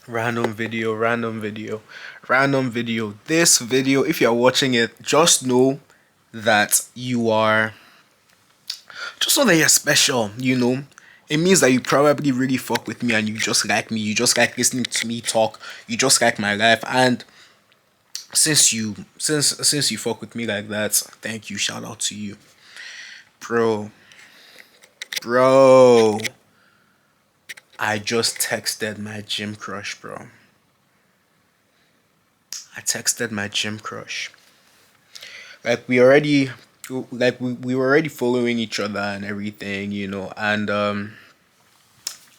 Random video, random video, random video. This video, if you're watching it, just know that you're special, you know. It means that you probably really fuck with me and you just like me, you just like listening to me talk, you just like my life. And since you fuck with me like that, thank you, shout out to you. Bro, bro. I just texted my gym crush, bro. I texted my gym crush. Like we were already following each other and everything, you know, and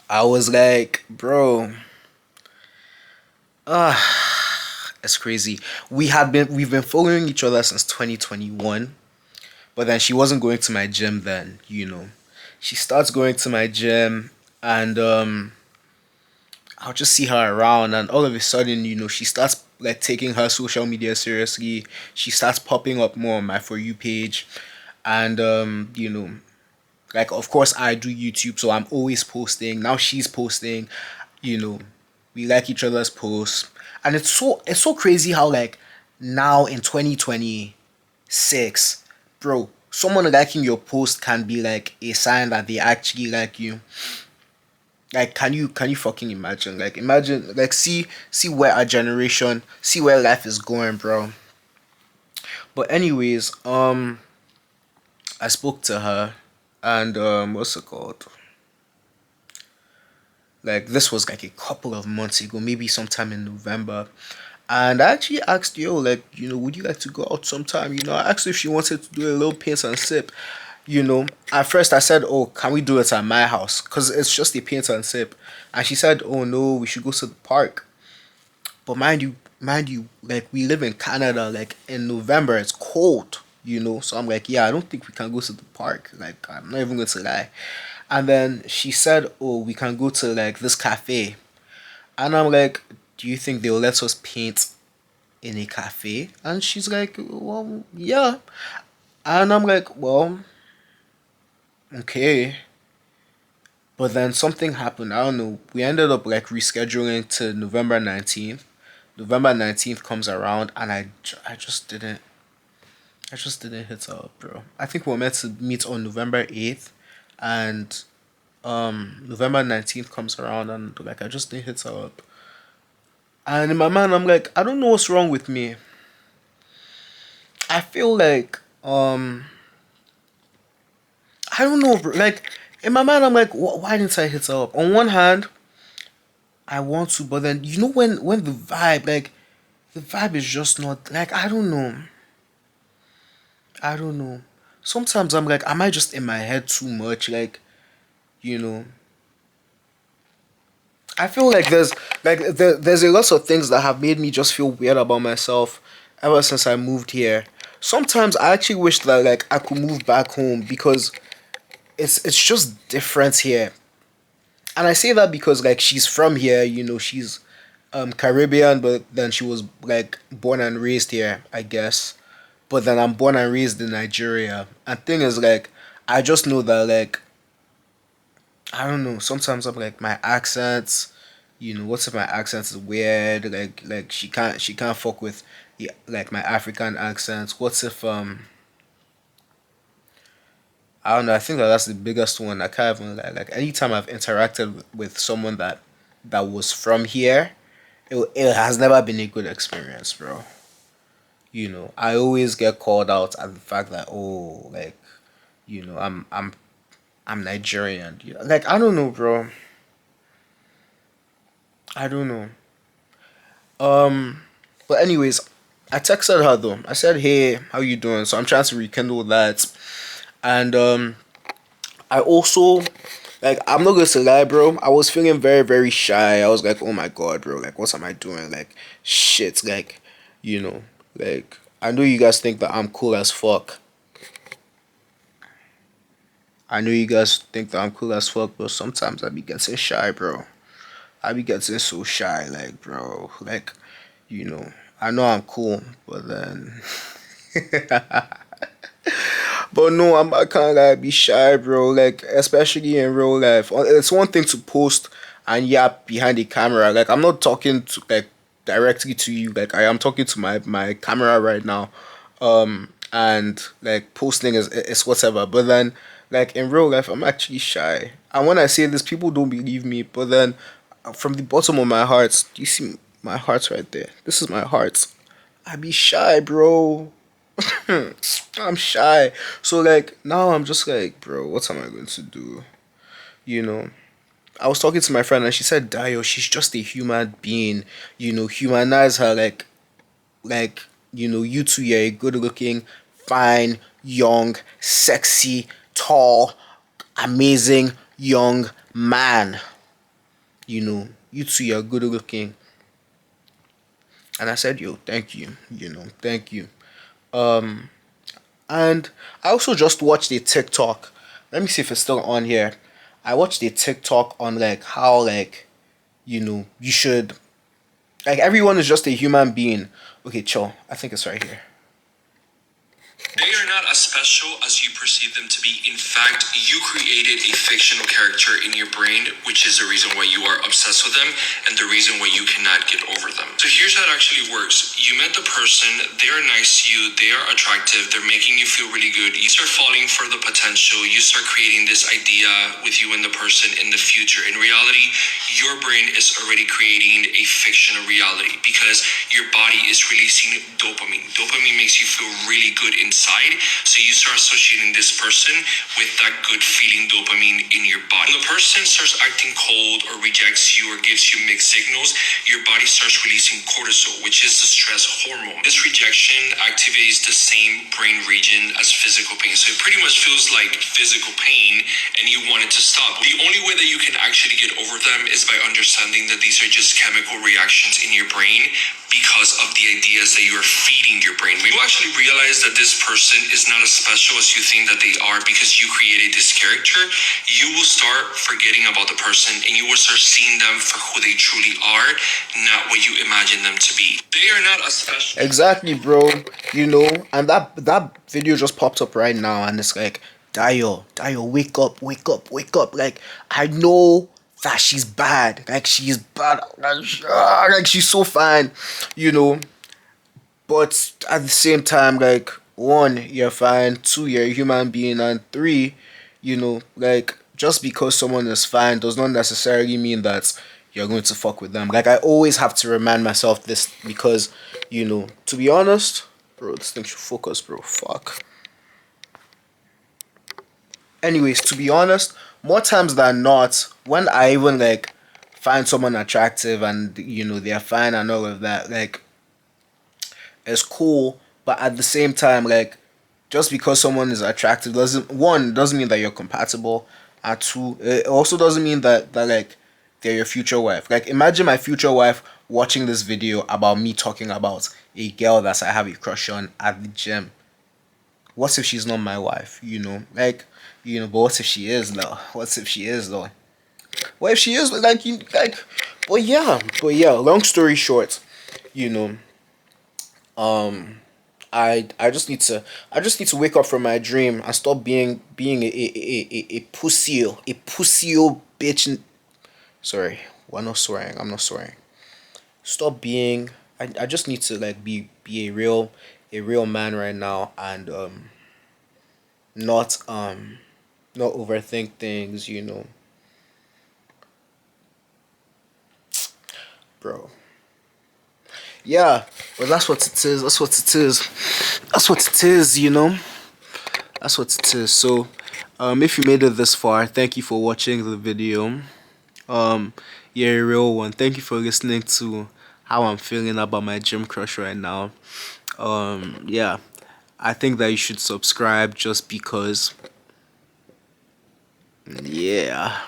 I was like, bro, it's crazy. We've been following each other since 2021, but then she wasn't going to my gym then, you know. She starts going to my gym and I'll just see her around, and all of a sudden, you know, she starts like taking her social media seriously. She starts popping up more on my For You page, and you know, like of course I do YouTube, so I'm always posting. Now she's posting, you know, we like each other's posts, and it's so crazy how like now in 2026, bro, someone liking your post can be like a sign that they actually like you. Like, can you fucking imagine? Like, imagine, like, see where our generation, see where life is going, bro. But anyways, I spoke to her, and what's it called? Like, this was like a couple of months ago, maybe sometime in November. And I actually asked, yo, like, you know, would you like to go out sometime? You know, I asked if she wanted to do a little paint and sip. You know, at first I said, oh, can we do it at my house? Because it's just a paint and sip. And she said, oh, no, we should go to the park. But mind you, like, we live in Canada. Like, in November, it's cold, you know? So I'm like, yeah, I don't think we can go to the park. Like, I'm not even going to lie. And then she said, oh, we can go to, like, this cafe. And I'm like, do you think they'll let us paint in a cafe? And she's like, well, yeah. And I'm like, well, okay. But then something happened. I don't know. We ended up like rescheduling to November 19th. November 19th comes around and I just didn't hit her up, bro. I think we were meant to meet on November 8th, and November 19th comes around and like I just didn't hit her up. And in my mind I'm like, I don't know what's wrong with me. I feel like I don't know, bro. Like in my mind I'm like, why didn't I hit her up? On one hand, I want to, but then you know when the vibe is just not like I don't know. I don't know. Sometimes I'm like, am I just in my head too much? Like, you know, I feel like there's a lot of things that have made me just feel weird about myself ever since I moved here. Sometimes I actually wish that like I could move back home because it's just different here. And I say that because like she's from here, you know, she's Caribbean, but then she was like born and raised here, I guess. But then I'm born and raised in Nigeria. And thing is like I just know that like I don't know, sometimes I'm like my accents, you know, what if my accent is weird? Like she can't fuck with like my African accents. What if I don't know, I think that that's the biggest one. I can't even like anytime I've interacted with someone that was from here, it has never been a good experience, bro. You know, I always get called out at the fact that oh, like, you know, I'm Nigerian. You know, like I don't know, bro. I don't know. Um, but anyways, I texted her though. I said, "Hey, how you doing?" So I'm trying to rekindle that, and I also like I'm not gonna lie, bro. I was feeling very very shy. I was like, "Oh my god, bro! Like, what am I doing? Like, shit! Like, you know, like I know you guys think that I'm cool as fuck. I know you guys think that I'm cool as fuck, but sometimes I be getting shy, bro. I be getting so shy, like, bro. Like, you know, I know I'm cool, but then, but no, I can't like be shy, bro. Like, especially in real life. It's one thing to post and yeah, behind the camera. Like I'm not talking to like directly to you. Like I am talking to my camera right now. And like posting is whatever. But then like in real life, I'm actually shy. And when I say this, people don't believe me. But then from the bottom of my heart, do you see my heart right there? This is my heart. I be shy, bro. I'm shy. So like now I'm just like, bro, what am I going to do? You know. I was talking to my friend and she said, Dio, she's just a human being. Humanize her like, you two, you're a good looking, fine, young, sexy, tall, amazing young man. You two, you're good looking. And I said, yo, thank you, thank you. Um And I also just watched a TikTok. Let me see if it's still on here. I watched a TikTok on like how like you should like everyone is just a human being. Okay, chill. I think it's right here. They are not as special as you perceive them to be. In fact, you created a fictional character in your brain, which is the reason why you are obsessed with them and the reason why you cannot get over them. So here's how it actually works. You met the person, they are nice to you, they are attractive, they're making you feel really good. You start falling for the potential, you start creating this idea with you and the person in the future. In reality, your brain is already creating a fictional reality because your body is releasing dopamine. Dopamine makes you feel really good inside, so you start associating this person with that good feeling dopamine in your body. When the person starts acting cold or rejects you or gives you mixed signals, your body starts releasing cortisol, which is the stress hormone. This rejection activates the same brain region as physical pain, so it pretty much feels like physical pain and you want it to stop. The only way that you can actually get over them is by understanding that these are just chemical reactions in your brain because of the ideas that you are feeding your brain. When you actually realize that this person is not as special as you think that they are because you created this character, you will start forgetting about the person and you will start seeing them for who they truly are, not what you imagine them to be. They are not as special. Exactly, bro. And that video just popped up right now, and it's like, Dio, wake up, wake up, wake up. Like I know that she's bad. Like she's bad. Like she's so fine, you know. But at the same time, like one, you're fine. Two, you're a human being, and three, like just because someone is fine does not necessarily mean that you're going to fuck with them. Like I always have to remind myself this because, to be honest, bro, this thing should focus, bro. Fuck. Anyways, to be honest, more times than not, when I even like find someone attractive and they're fine and all of that, like it's cool, but at the same time, like just because someone is attractive doesn't mean that you're compatible, and two, it also doesn't mean that like they're your future wife. Like imagine my future wife watching this video about me talking about a girl that I have a crush on at the gym. What if she's not my wife? But what if she is though? What if she is though? What if she is but yeah, long story short, you know, um I just need to wake up from my dream and stop being a pussy bitch. Sorry, we're not swearing. I'm not swearing. Stop being. I just need to like be a real man right now, and not not overthink things. Bro. Yeah, but that's what it is. That's what it is. That's what it is. That's what it is. So, if you made it this far, thank you for watching the video. Um, you're a real one. Thank you for listening to how I'm feeling about my gym crush right now. Yeah, I think that you should subscribe just because. Yeah.